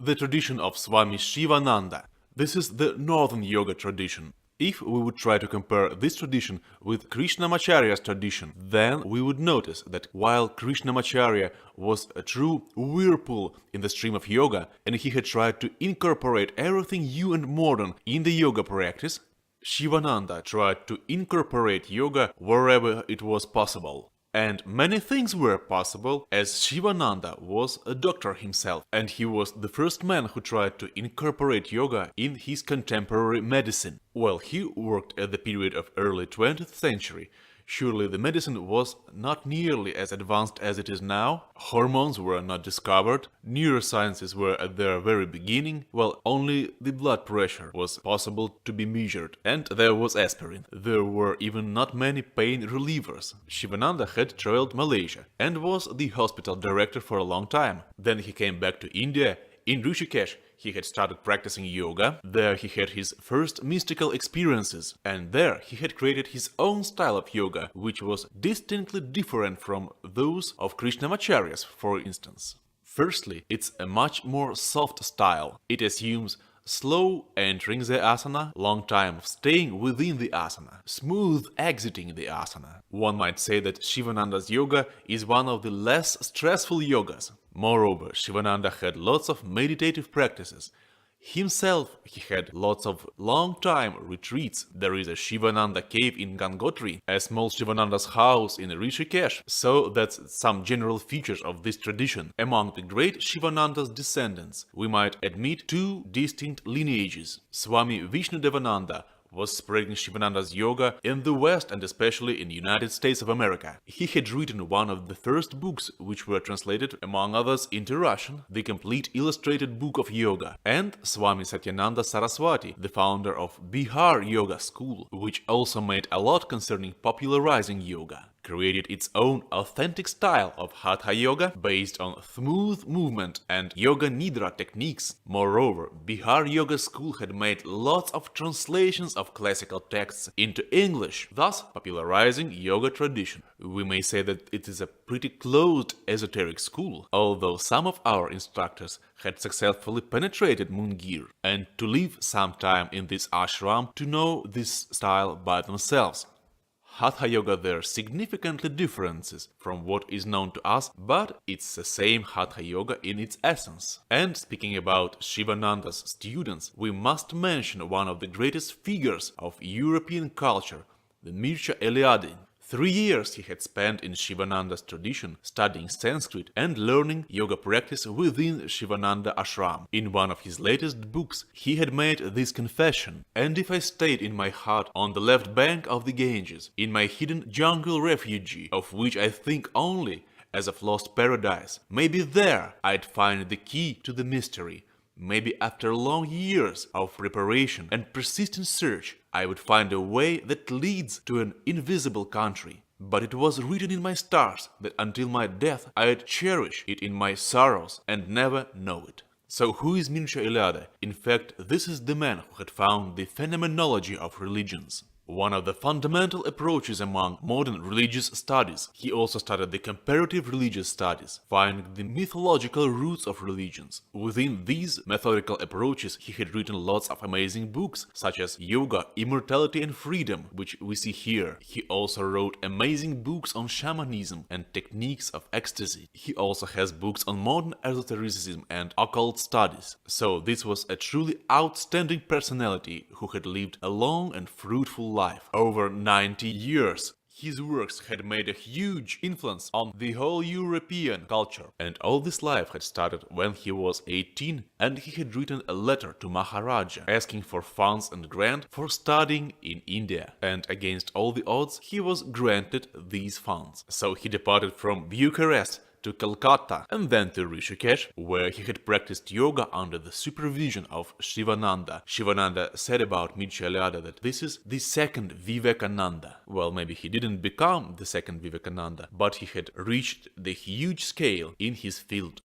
The tradition of Swami Sivananda. This is the northern yoga tradition. If we would try to compare this tradition with Krishnamacharya's tradition, then we would notice that while Krishnamacharya was a true whirlpool in the stream of yoga, and he had tried to incorporate everything new and modern in the yoga practice, Sivananda tried to incorporate yoga wherever it was possible. And many things were possible, as Sivananda was a doctor himself, and he was the first man who tried to incorporate yoga in his contemporary medicine. Well, he worked at the period of early 20th century. Surely the medicine was not nearly as advanced as it is now, hormones were not discovered, neurosciences were at their very beginning, well, only the blood pressure was possible to be measured, and there was aspirin. There were even not many pain relievers. Sivananda had traveled Malaysia and was the hospital director for a long time. Then he came back to India. In Rishikesh, he had started practicing yoga, there he had his first mystical experiences, and there he had created his own style of yoga, which was distinctly different from those of Krishnamacharya's, for instance. Firstly, it's a much more soft style. It assumes slow entering the asana, long time of staying within the asana, smooth exiting the asana. One might say that Sivananda's yoga is one of the less stressful yogas. Moreover, Sivananda had lots of meditative practices. Himself, he had lots of long-time retreats. There is a Sivananda cave in Gangotri, a small Sivananda's house in Rishikesh, so that's some general features of this tradition. Among the great Sivananda's descendants, we might admit two distinct lineages. Swami Vishnudevananda was spreading Sivananda's yoga in the West and especially in the United States of America. He had written one of the first books which were translated, among others, into Russian, the complete illustrated book of yoga, and Swami Satyananda Saraswati, the founder of Bihar Yoga School, which also made a lot concerning popularizing yoga, created its own authentic style of Hatha Yoga based on smooth movement and Yoga Nidra techniques. Moreover, Bihar Yoga School had made lots of translations of classical texts into English, thus popularizing yoga tradition. We may say that it is a pretty closed esoteric school, although some of our instructors had successfully penetrated Mungir and to live some time in this ashram to know this style by themselves. Hatha Yoga there significantly differences from what is known to us, but it's the same Hatha Yoga in its essence. And speaking about Sivananda's students, we must mention one of the greatest figures of European culture, the Mircea Eliade. 3 years he had spent in Sivananda's tradition, studying Sanskrit and learning yoga practice within Sivananda ashram. In one of his latest books, he had made this confession: "And if I stayed in my hut on the left bank of the Ganges, in my hidden jungle refuge, of which I think only as of lost paradise, maybe there I'd find the key to the mystery. Maybe after long years of preparation and persistent search, I would find a way that leads to an invisible country. But it was written in my stars that until my death I'd cherish it in my sorrows and never know it." So who is Mircea Eliade? In fact, this is the man who had found the phenomenology of religions, one of the fundamental approaches among modern religious studies. He also studied the comparative religious studies, finding the mythological roots of religions. Within these methodical approaches, he had written lots of amazing books, such as Yoga, Immortality and Freedom, which we see here. He also wrote amazing books on shamanism and techniques of ecstasy. He also has books on modern esotericism and occult studies. So this was a truly outstanding personality who had lived a long and fruitful life, over 90 years. His works had made a huge influence on the whole European culture, and all this life had started when he was 18, and he had written a letter to Maharaja asking for funds and grant for studying in India, and against all the odds he was granted these funds. So he departed from Bucharest to Calcutta and then to Rishikesh, where he had practiced yoga under the supervision of Sivananda. Sivananda said about Mircea Eliade that this is the second Vivekananda. Well, maybe he didn't become the second Vivekananda, but he had reached the huge scale in his field.